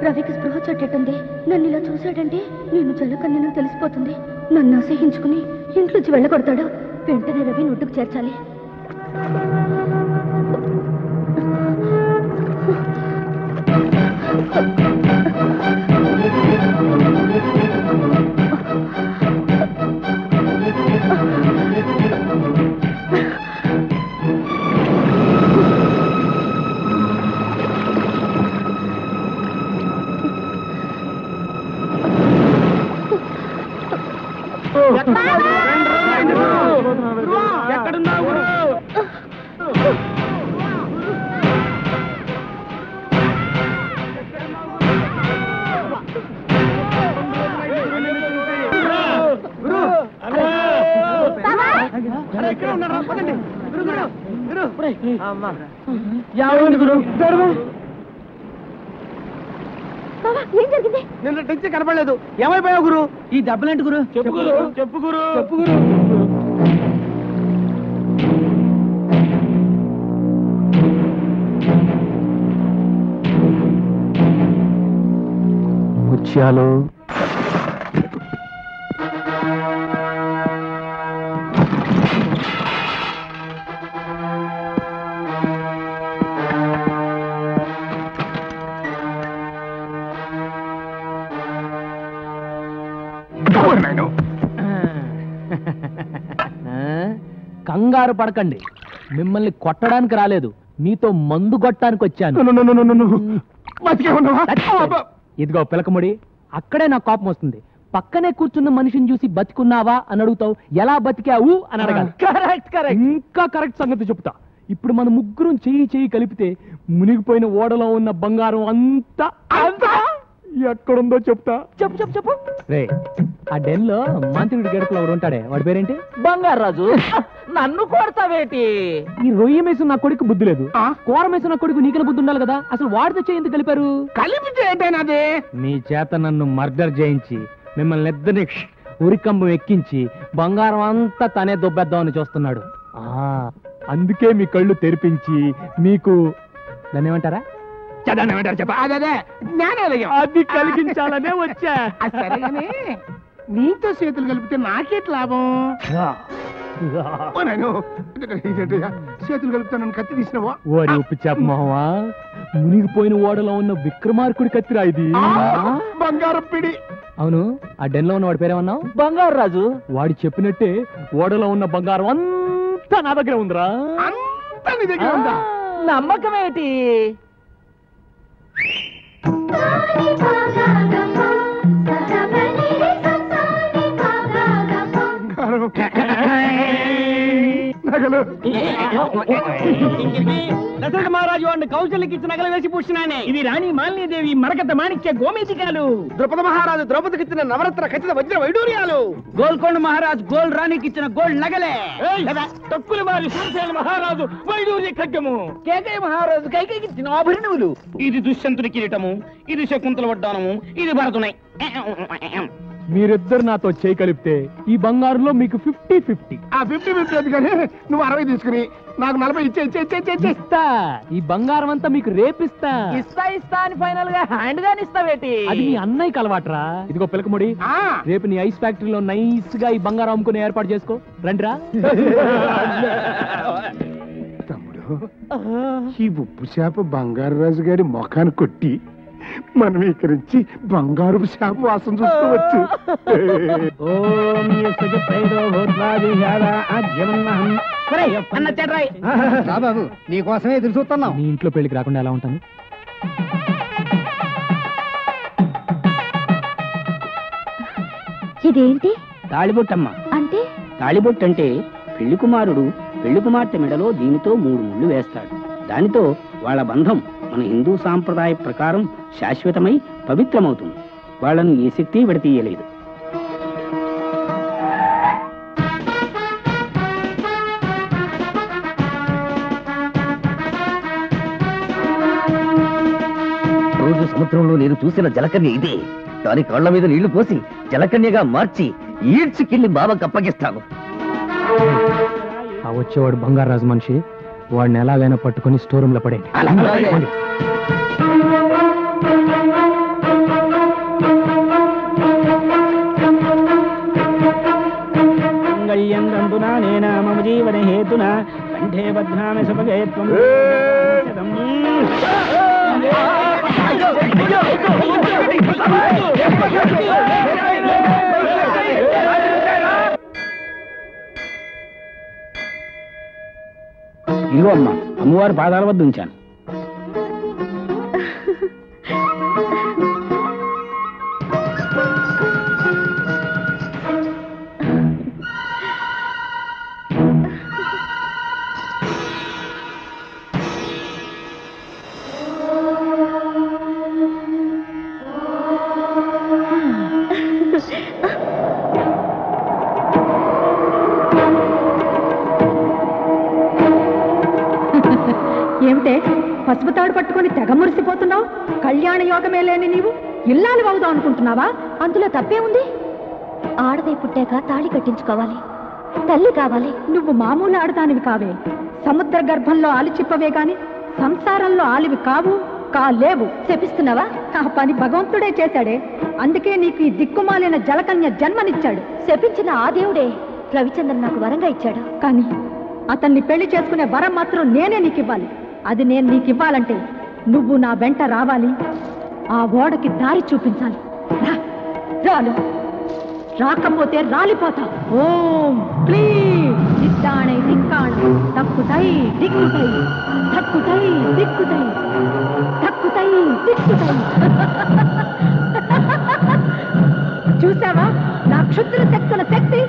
రవికి స్పృహ చెట్టేటుంది. నన్ను ఇలా చూశాడంటే నేను జలకన్యను తెలిసిపోతుంది. నన్ను అసహించుకుని ఇంట్లోంచి వెళ్ళగొడతాడు. వెంటనే రవి ఒడ్డుకు చేర్చాలి. ఏం జరిగింది? నిన్న నుంచి కనపడలేదు. ఏమైపోయావు గురు? ఈ దెబ్బలేంటి గురు? చెప్పు గురు, చెప్పు గురు, చెప్పు గురు. ముత్యాలు కంగారు పడకండి. మిమ్మల్ని కొట్టడానికి రాలేదు, మీతో మందు కొట్టడానికి వచ్చాను. ఇదిగో పిలకముడి, అక్కడే నా కోపం వస్తుంది. పక్కనే కూర్చున్న మనిషిని చూసి బతికున్నావా అని అడుగుతావు, ఎలా బతికావు అని అడగాలి. ఇంకా కరెక్ట్ సంగతి చెప్తా. ఇప్పుడు మన ముగ్గురం చెయ్యి కలిపితే మునిగిపోయిన ఓడలో ఉన్న బంగారం అంతా ఎక్కడుందో చెప్తా. చెప్పు చెప్పు చెప్పు. రే, ఆ డెన్ లో మంత్రుడి గడపలో ఒకడు ఉంటాడే, వాడి పేరేంటి? బంగారాజు. నన్ను కొడతావేటి? ఈ రొయ్య మేసు నా కొడుకు బుద్ధి లేదు, కూర మేసు నా కొడుకు నీకన బుద్ధి ఉండాలి కదా. అసలు వాడితో చేయందుకు కలిపారు? కలిపితే మీ చేత నన్ను మర్డర్ చేయించి మిమ్మల్ని ఇద్దరిని ఉరికంబం ఎక్కించి బంగారం అంతా తనే దొబ్బేద్దామని చూస్తున్నాడు. అందుకే మీ కళ్ళు తెరిపించి మీకు దాన్ని ఏమంటారా, అది కలిగించాలనే వచ్చా. నీతో చేతులు కలిపితే నాకేట్ లాభం? చేతులు కలుపుతానని కత్తి తీసినవా? ఓరి ఉప్పు చెప్పమోహమా, మునిగిపోయిన ఓడలో ఉన్న విక్రమార్కుడి కత్తిరా ఇది. బంగారం పిడి. అవును, ఆ డెన్ లో ఉన్న వాడి పేరేమన్నావు? బంగారు రాజు. వాడు చెప్పినట్టే ఓడలో ఉన్న బంగారం అంతా నా దగ్గర ఉందిరా. అంతా నీ దగ్గర ఉందా? నమ్మకం ఏంటి? దశరథ మహారాజు వాడిని కౌశల్యకి ఇచ్చిన నగలు వేసి పూసినానే. ఇది రాణి మాలినీదేవి మరకత మాణిక్య గోమేధికాలు. ద్రౌపద మహారాజు ద్రౌపదికి ఇచ్చిన నవరత్న ఖచ్చిత వజ్ర వైడూర్యాలు. గోల్కొండ మహారాజు గోల్డ్ రాణికి ఇచ్చిన గోల్డ్ నగలే. తక్కువ మారి సూర్యసేన మహారాజు వైడూర్య ఖడ్గము. కేకయ్య మహారాజు కైకేయికి ఇచ్చిన ఆభరణములు. ఇది దుష్యంతుడి కిరీటము, ఇది శకుంతల వడ్డానము, ఇది భరతునై. మీరిద్దరు నాతో చేయి కలిపితే ఈ బంగారులో మీకు 50-50. ఆ 50-50 కానీ నువ్వు 60 తీసుకుని నాకు 40 ఇస్తా. ఈ బంగారం అంతా మీకు రేపిస్తా. ఇస్తా అని ఫైనల్ గా హ్యాండ్ గాని ఇస్తావేటి? అది మీ అన్నయ్యకి అలవాట్రా. ఇదిగో పిలకముడి, రేపు నీ ఐస్ ఫ్యాక్టరీలో నైస్ గా ఈ బంగారం అమ్ముకుని ఏర్పాటు చేసుకో. రండిరా. తమ్ముడు, ఈ ఉప్పు చేప బంగారు రాజు గారి మొఖాన్ని కొట్టి మనమీకరించి బంగారు శాప వాసన చూసుకోవచ్చు. బాబు, నీకోసమే ఎదురు చూస్తున్నాం. నీ ఇంట్లో పెళ్లికి రాకుండా ఎలా ఉంటాను? ఇదేంటి? తాళిబొట్టమ్మ. అంటే తాళిబొట్టు అంటే పెళ్లి కుమారుడు పెళ్లి కుమార్తె మెడలో దీనితో 3 ముళ్ళు వేస్తాడు. దానితో వాళ్ళ బంధం మన హిందూ సాంప్రదాయ ప్రకారం శాశ్వతమై పవిత్రమవుతుంది. వాళ్లను ఏ శక్తి విడతీయలేదు. రోజు సముద్ర సముద్రంలో నేను చూసిన జలకన్య ఇదే. దాని కాళ్ల మీద నీళ్లు పోసి జలకన్యగా మార్చి ఈడ్చికెళ్లి బాబాకి అప్పగిస్తాను. ఆ వచ్చేవాడు బంగారాజు మనిషి. వాడిని ఎలాగైనా పట్టుకుని స్టోర్ రూమ్ లో పడేయండి. మంగళ్యందంతునా నేనా మమ జీవన హేతునా కంఠే బధ్నామి సుభగే త్వం. ఇదిగో అమ్మా, అమ్మవారి పాదాల వద్ద ఉంచాను. ఏమిటే పసుపు తాడు పట్టుకొని తెగ మురిసిపోతున్నావు? కళ్యాణ యోగమే లేని నీవు ఇల్లాలు అవుదాం అనుకుంటున్నావా? అందులో తప్పే ఉంది. ఆడదై పుట్టాక తాళి కట్టించుకోవాలి, తల్లి కావాలి. నువ్వు మామూలు ఆడదానివి కావే. సముద్ర గర్భంలో ఆలిచిప్పవే గాని సంసారంలో ఆలివి కాలేవు. శపిస్తున్నావా? ఆ పని భగవంతుడే చేశాడే. అందుకే నీకు ఈ దిక్కుమాలిన జలకన్య జన్మనిచ్చాడు. శపించిన ఆ దేవుడే రవిచంద్రన్ నాకు వరంగా ఇచ్చాడు. కానీ అతన్ని పెళ్లి చేసుకునే వరం మాత్రం నేనే నీకు ఇవ్వాలి. అది నేను నీకు ఇవ్వాలంటే నువ్వు నా వెంట రావాలి, ఆ ఓడకి దారి చూపించాలి. రాలు, రాకపోతే రాలిపోతా. ఓం క్లీం సిద్ధాణై దిక్కాణై తక్కుతై దిక్కుతై తక్కుతై దిక్కుతై తక్కుతై దిక్కుతై. చూసావా నా క్షుద్ర శక్తుల శక్తి?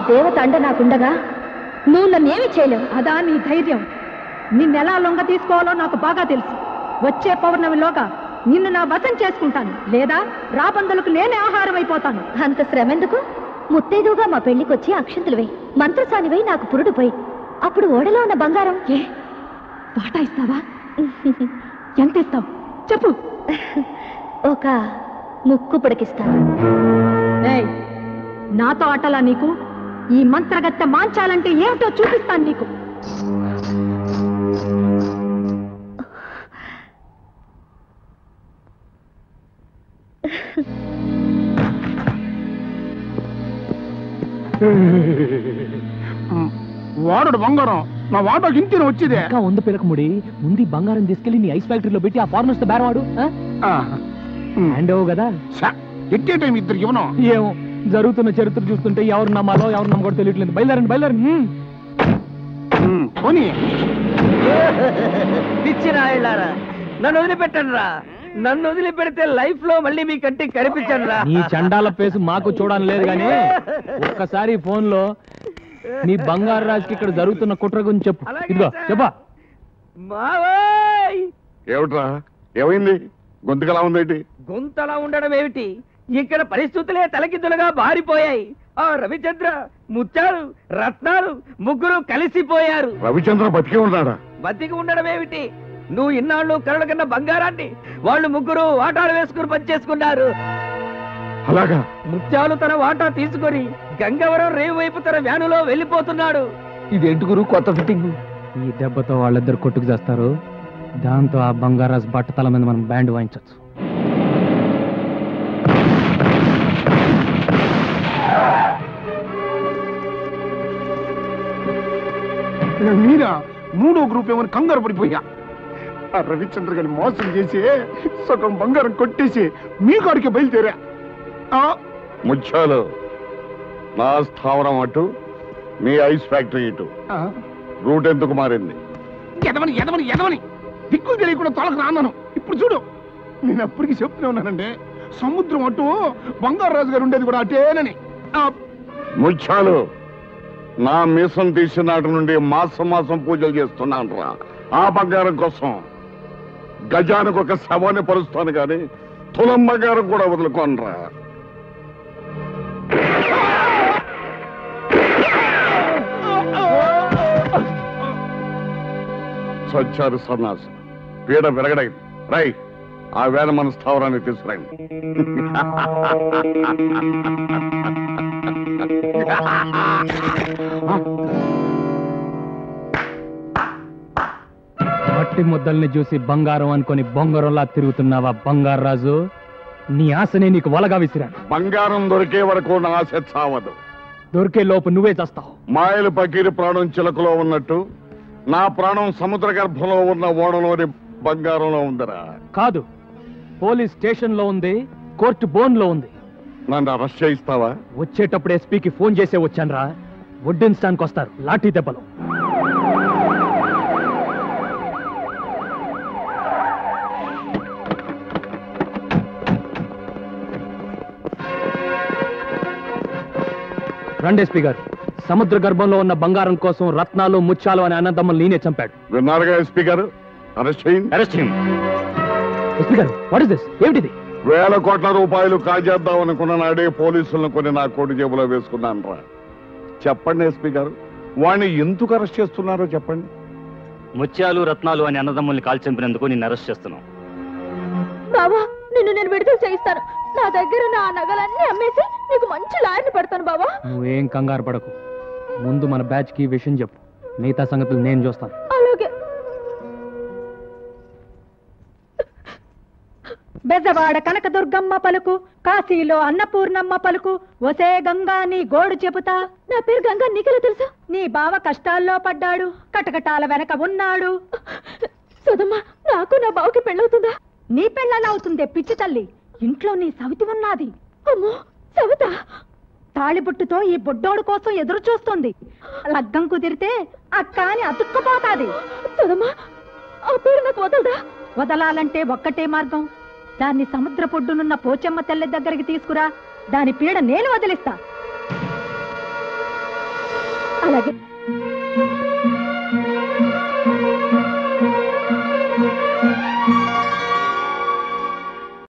దేవత అండ నాకుండగా నువ్వు నన్నేమి చేయలేవు. అదా నీ ధైర్యం? నిన్నెలా లొంగ తీసుకోవాలో నాకు బాగా తెలుసు. వచ్చే పౌర్ణమిలోగా నిన్ను నా వశం చేసుకుంటాను, లేదా రాబందులకు నేనే ఆహారం అయిపోతాను. అంత శ్రమ ఎందుకు? ముత్తైదుగా మా పెళ్లికొచ్చి అక్షంతులు వేయి, మంత్రసానివై నాకు పురుడు పోయి, అప్పుడు ఓడలో ఉన్న బంగారం వాటా ఇస్తావా? ఎంత ఇస్తావు చెప్పు. ఒక ముక్కు పుడకిస్తాను. నాతో ఆటలా నీకు? ఈ మంత్రగత్తె మాంచాలంటే ఏమిటో చూపిస్తాను నీకు. వాడు బంగారం నా వాటకి ఇంటిన వచ్చేదే. ఉంది పిలకముడి, ముందు బంగారం తీసుకెళ్లి నీ ఐస్ ఫ్యాక్టరీలో పెట్టి ఆ ఫారెనర్స్ తో బేరవాడు. హ్యాండ్ ఓ కదా. ఎట్టే టైం ఇద్దరికి ఇవ్వను. ఏమో, జరుగుతున్న చరిత్ర చూస్తుంటే ఎవరు నమ్మాలో ఎవరు నమ్మకూడదు తెలియట్లేదు. బయలుదేరండి. పిచ్చిరాళ్ళారా, నన్ను వదిలిపెట్టండి రా. నన్ను వదిలిపెడితే లైఫ్ లో మళ్ళీ మీ కంటికి కనిపించండి రా. నీ చండాల పేసు మాకు చూడని లేదు గానీ ఒక్కసారి ఫోన్ లో నీ బంగారు రాజుకి ఇక్కడ జరుగుతున్న కుట్ర గురించి చెప్పు. ఇదిగో చెప్పా. ఏమిట్రా, ఏమైంది? గొంతుకలా ఉందేంటి? గొంతలా ఉండడం ఏమిటి, ఇక్కడ పరిస్థితులే తలకిందులుగా బారిపోయాయి. ఆ రవిచంద్ర, ముత్యాలు, రత్నాలు ముగ్గురు కలిసిపోయారు. రవిచంద్ర బతికే ఉన్నాడా? బతికి ఉండడం ఏమిటి, నువ్వు ఇన్నాళ్ళు కరడు కన్నా బంగారాన్ని వాళ్ళు ముగ్గురు వాటాలు వేసుకుని పనిచేసుకున్నారు. అలాగా? ముత్యాలు తన వాటా తీసుకొని గంగవరం రేవు వైపు తన వ్యానులో వెళ్ళిపోతున్నాడు. ఇదేంటి గురు కొత్త ఫిట్టింగ్? ఈ దెబ్బతో వాళ్ళిద్దరు కొట్టుకు చేస్తారు. దాంతో ఆ బంగారాజు బట్టతల మీద మనం బ్యాండ్ వాయించవచ్చు. మీరా మూడో గ్రూప్ ఏమని కంగారు పడిపోయా. ఆ రవిచంద్ర గారిని మోసం చేసి సగం బంగారం కొట్టేసి మీ కాడికి బయలుదేరా. ముత్యాలు, నా స్థావరం అటు, మీ ఐస్ ఫ్యాక్టరీ ఇటు. రూట్ ఎందుకు మారింది? ఎదవని దిక్కులు తెలియకుండా తోలకు రాన్నాను. ఇప్పుడు చూడు, నేను అప్పటికి చెప్తూనే ఉన్నానండి, సముద్రం అటు బంగారు రాజు గారు ఉండేది కూడా అటేనని. ముత్యాలు, నా మీసం తీసిన నాటి నుండి మాసం మాసం పూజలు చేస్తున్నాను రా. ఆ బంగారం కోసం గజానికి ఒక శవాన్ని పరుస్తాను కానీ తులం బంగారం కూడా వదులుకోనరా. సచ్చారు సన్నాసి, పీడ విరగడైంది. రై, ఆ వేళ మన స్థావరాన్ని తీసుకురండి. మట్టి ముద్దల్ని చూసి బంగారం అనుకొని బొంగరంలా తిరుగుతున్నావా బంగారు రాజు? నీ ఆశనే నీకు వలగా విసిరాను. బంగారం దొరికే వరకు నా ఆశ చావదు. దొరికే లోపు నువ్వే చేస్తావు. మాయలు పకీరి ప్రాణం చిలకలో ఉన్నట్టు నా ప్రాణం సముద్ర గర్భంలో ఉన్న ఓడలోని బంగారంలో ఉందిరా. కాదు, పోలీస్ స్టేషన్ లో ఉంది, కోర్టు బోన్ లో ఉంది. నన్ను అరెస్ట్ చేయిస్తావా? వచ్చేటప్పుడు ఎస్పీకి ఫోన్ చేసే వచ్చానురా. వడ్డించడానికి వస్తారు లాఠీ దెబ్బలు. రండి ఎస్పీ గారు. సముద్ర గర్భంలో ఉన్న బంగారం కోసం రత్నాలు ముత్యాలు అనే అన్నదమ్ములు నేనే చంపాడు. విన్నారుగా ఎస్పీ గారు, అరెస్ట్ చేయండి. ఎస్పీ గారు, వాట్ ఇస్ దిస్? ఏమిటిది? వేల కోట్ల రూపాయలు కాజేద్దాం అనుకున్న నాడే పోలీసులను కొన్ని నా కోటి జేబులో వేసుకున్నాను రా. చెప్పండి ఎస్పీ గారు, వాణ్ణి ఎందుకు అరెస్ట్ చేస్తున్నారో చెప్పండి. ముత్యాలు రత్నాలు అని అన్నదమ్ముల్ని కాల్ చంపినందుకు నిన్ను అరెస్ట్ చేస్తున్నాం. బావా, నిన్ను నేను విడుదల చేయిస్తాను. నా దగ్గర నా నగలన్నీ అమ్మేసి నీకు మంచి లాయర్ని పెడతాను బావా. నువ్వేం కంగారు పడకు. ముందు మన బ్యాచ్ కి విషయం చెప్పు, మిగతా సంగతులు నేను చూస్తాను. అలాగే. బెజవాడ కనకదుర్గమ్మ పలుకు, కాశీలో అన్నపూర్ణమ్మ పలుకు, ఒసే గంగా నీ గోడు చెబుతా. నా పేరు గంగా, నీకెలా తెలుసు? నీ బావ కష్టాల్లో పడ్డాడు, కటకటాల వెనక ఉన్నాడు. సుధమ్మ, నాకు నా బావకి పెళ్ళవుతుందా? నీ పెళ్ళలా అవుతుందే పిచ్చి తల్లి. ఇంట్లో నీ సవితి ఉన్నది. అమ్మో, సవిత తాళిబొట్టుతో ఈ బొడ్డోడు కోసం ఎదురు చూస్తుంది. లగ్గం కుదిరితే అక్క అని అతుక్కుపోతాది. సుధమ్మ, ఆ పేరు నాకు వదలదా? వదలాలంటే ఒక్కటే మార్గం. దాన్ని సముద్ర పొడ్డునున్న పోచమ్మ తెల్ల దగ్గరికి తీసుకురా. దాని పీడ నేను వదిలిస్తా. అలాగే.